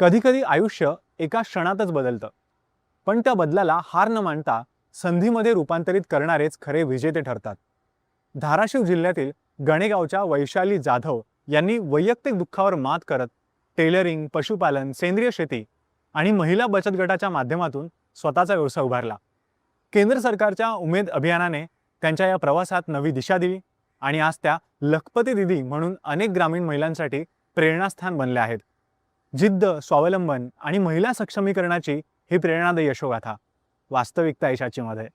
कधीकधी आयुष्य एका क्षणातच बदलतं, पण त्या बदलाला हार न मानता संधीमध्ये रूपांतरित करणारेच खरे विजेते ठरतात. धाराशिव जिल्ह्यातील गणेगावच्या वैशाली जाधव यांनी वैयक्तिक दुःखावर मात करत टेलरिंग, पशुपालन, सेंद्रिय शेती आणि महिला बचत गटाच्या माध्यमातून स्वतःचा व्यवसाय उभारला. केंद्र सरकारच्या उमेद अभियानाने त्यांच्या या प्रवासात नवी दिशा दिली आणि आज त्या लखपती दीदी म्हणून अनेक ग्रामीण महिलांसाठी प्रेरणास्थान बनल्या आहेत. जिद्द, स्वावलंबन आणि महिला सक्षमीकरणाची ही प्रेरणादायी यशोगाथा वास्तविकता यशाचीमध्ये.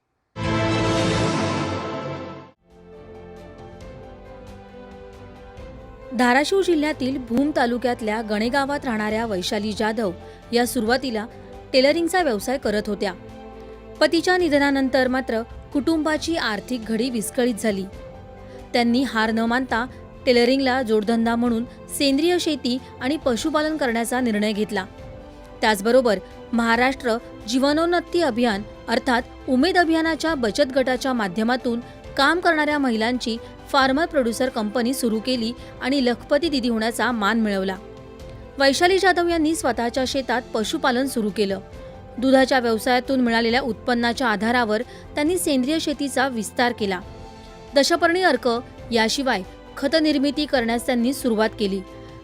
धाराशिव जिल्ह्यातील भूम तालुक्यातल्या गणेगावात राहणाऱ्या वैशाली जाधव या सुरुवातीला टेलरिंगचा व्यवसाय करत होत्या. पतीच्या निधनानंतर मात्र कुटुंबाची आर्थिक घडी विस्कळीत झाली. त्यांनी हार न मानता टेलरिंगला जोडधंदा म्हणून सेंद्रिय शेती आणि पशुपालन करण्याचा निर्णय घेतला. त्याचबरोबर महाराष्ट्र जीवनोन्नती अभियान अर्थात उमेद अभियानाच्या बचत गटाच्या माध्यमातून काम करणाऱ्या महिलांची फार्मर प्रोड्युसर कंपनी सुरू केली आणि लखपती दीदी होण्याचा मान मिळवला. वैशाली जाधव यांनी स्वतःच्या शेतात पशुपालन सुरू केलं. दुधाच्या व्यवसायातून मिळालेल्या उत्पन्नाच्या आधारावर त्यांनी सेंद्रिय शेतीचा विस्तार केला. दशपर्णी अर्क याशिवाय खत निर्मिती करण्यास त्यांनी सुरुवात केली.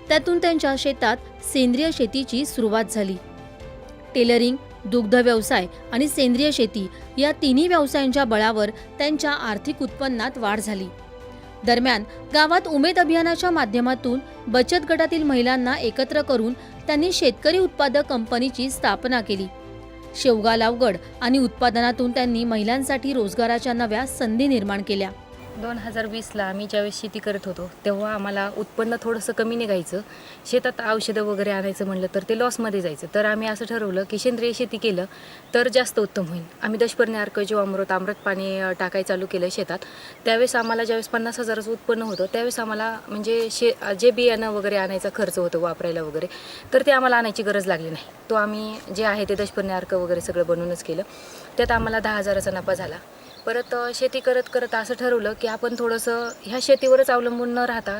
त्यातून त्यांच्या शेतात सेंद्रिय शेतीची सुरुवात झाली. टेलरिंग, दुग्ध व्यवसाय आणि सेंद्रिय शेती या तिन्ही व्यवसायांच्या बळावर त्यांच्या आर्थिक उत्पन्नात वाढ झाली. दरम्यान गावात उमेद अभियानाच्या माध्यमातून बचत गटातील महिलांना एकत्र करून त्यांनी शेतकरी उत्पादक कंपनीची स्थापना केली. शेवगा लावगड आणि उत्पादनातून त्यांनी महिलांसाठी रोजगाराच्या नव्या संधी निर्माण केल्या. 2020ला आम्ही ज्यावेळेस शेती करत होतो तेव्हा आम्हाला उत्पन्न थोडंसं कमी निघायचं. शेतात औषधं वगैरे आणायचं म्हणलं तर ते लॉसमध्ये जायचं. तर आम्ही असं ठरवलं की सेंद्रिय शेती केलं तर जास्त उत्तम होईल. आम्ही दशपर्णी अर्क, जीवामृत, आम्रत पाणी टाकायला चालू केलं शेतात. त्यावेळेस आम्हाला ज्यावेळेस 50,000चं उत्पन्न होतं त्यावेळेस आम्हाला म्हणजे जे बियाणं वगैरे आणायचा खर्च होतं वापरायला वगैरे तर ते आम्हाला आणायची गरज लागली नाही. तो आम्ही जे आहे ते दशपर्णी अर्क वगैरे सगळं बनवूनच केलं. त्यात आम्हाला 10,000चा नफा झाला. परत शेती करत करत असं ठरवलं की आपण थोडंसं ह्या शेतीवरच अवलंबून न राहता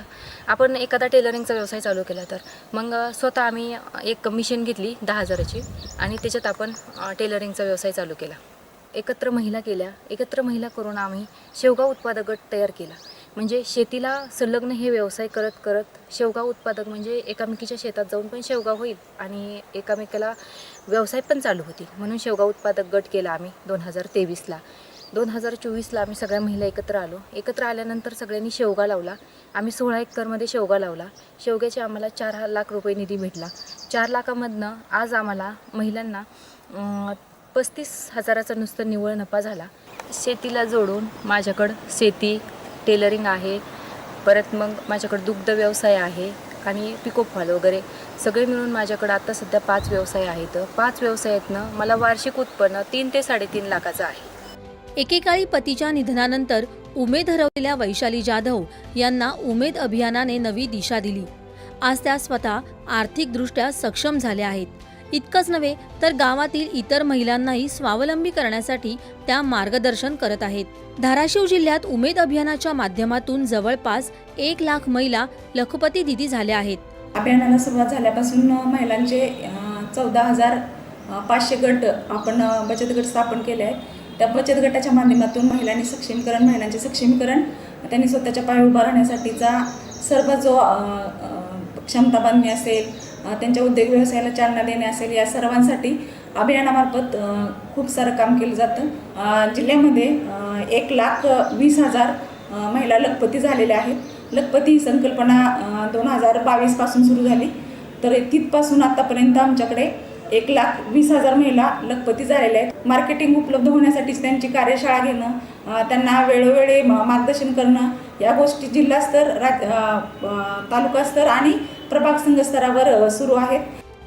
आपण एखादा टेलरिंगचा व्यवसाय चालू केला. तर मग स्वतः आम्ही एक मिशन घेतली 10,000ची आणि त्याच्यात आपण टेलरिंगचा व्यवसाय चालू केला. एकत्र महिला केल्या. एकत्र महिला करून आम्ही शेवगा उत्पादक गट तयार केला. म्हणजे शेतीला संलग्न हे व्यवसाय करत करत शेवगा उत्पादक म्हणजे एकामेकीच्या शेतात जाऊन पण शेवगा होईल आणि एकामेकाला व्यवसाय पण चालू होतील म्हणून शेवगा उत्पादक गट केला आम्ही 2023ला. 2024ला आम्ही सगळ्या महिला एकत्र आलो. एकत्र आल्यानंतर सगळ्यांनी शेवगा लावला. आम्ही 16 एकरमध्ये शेवगा लावला. शेवग्याचे आम्हाला 4 लाख रुपये निधी भेटला. 4 लाखामधनं आज आम्हाला महिलांना 35,000चा नुसतं निव्वळ नफा झाला. शेतीला जोडून माझ्याकडं शेती, टेलरिंग आहे. परत मग माझ्याकडं दुग्ध व्यवसाय आहे आणि पिकोफॉल वगैरे सगळे मिळून माझ्याकडं आता सध्या 5 व्यवसाय आहेत. 5 व्यवसायातनं मला वार्षिक उत्पन्न 3 ते 3.5 लाखाचं आहे. एकेकाळी पतीच्या निधनानंतर उमेद हरवलेल्या वैशाली जाधव यांना उमेद अभियानाने नवी दिशा दिली. आज त्या स्वतः आर्थिकदृष्ट्या सक्षम झाल्या आहेत. इतकंच नव्हे तर गावातील इतर महिलांनाही स्वावलंबी करण्यासाठी त्या मार्गदर्शन करत आहेत. धाराशिव जिल्ह्यात उमेद अभियानाच्या माध्यमातून जवळपास 1 लाख महिला लखपती दीदी झाल्या आहेत. अभियानाला सुरुवात झाल्यापासून महिलांचे 14,500 गट आपण बचत गट स्थापन केले आहेत. त्या बचत गटाच्या माध्यमातून महिलांचे सक्षमीकरण त्यांनी स्वतःच्या पायावर उभा राहण्यासाठीचा सर्व जो क्षमता बांधणी असेल, त्यांच्या उद्योग व्यवसायाला चालना देणे असेल, या सर्वांसाठी अभियानामार्फत खूप सारं काम केलं जातं. जिल्ह्यामध्ये 1,20,000 महिला लखपती झालेल्या आहेत. लखपती ही संकल्पना 2022 पासून सुरू झाली. तर तिथपासून आतापर्यंत आमच्याकडे 1,20,000 महिला लखपती झालेल्या आहेत. मार्केटिंग उपलब्ध होण्यासाठीच त्यांची कार्यशाळा घेणं, त्यांना वेळोवेळी मार्गदर्शन करणं, या गोष्टी जिल्हास्तर, तालुका स्तर आणि प्रभाग संघ स्तरावर सुरू आहेत.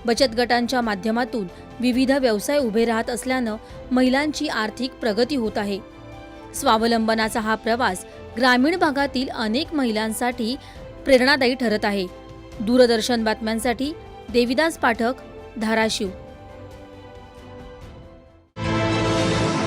बचत गटांच्या माध्यमातून विविध व्यवसाय उभे राहत असल्यानं महिलांची आर्थिक प्रगती होत आहे. स्वावलंबनाचा हा प्रवास ग्रामीण भागातील अनेक महिलांसाठी प्रेरणादायी ठरत आहे. दूरदर्शन बातम्यांसाठी देविदास पाठक, धाराशिव.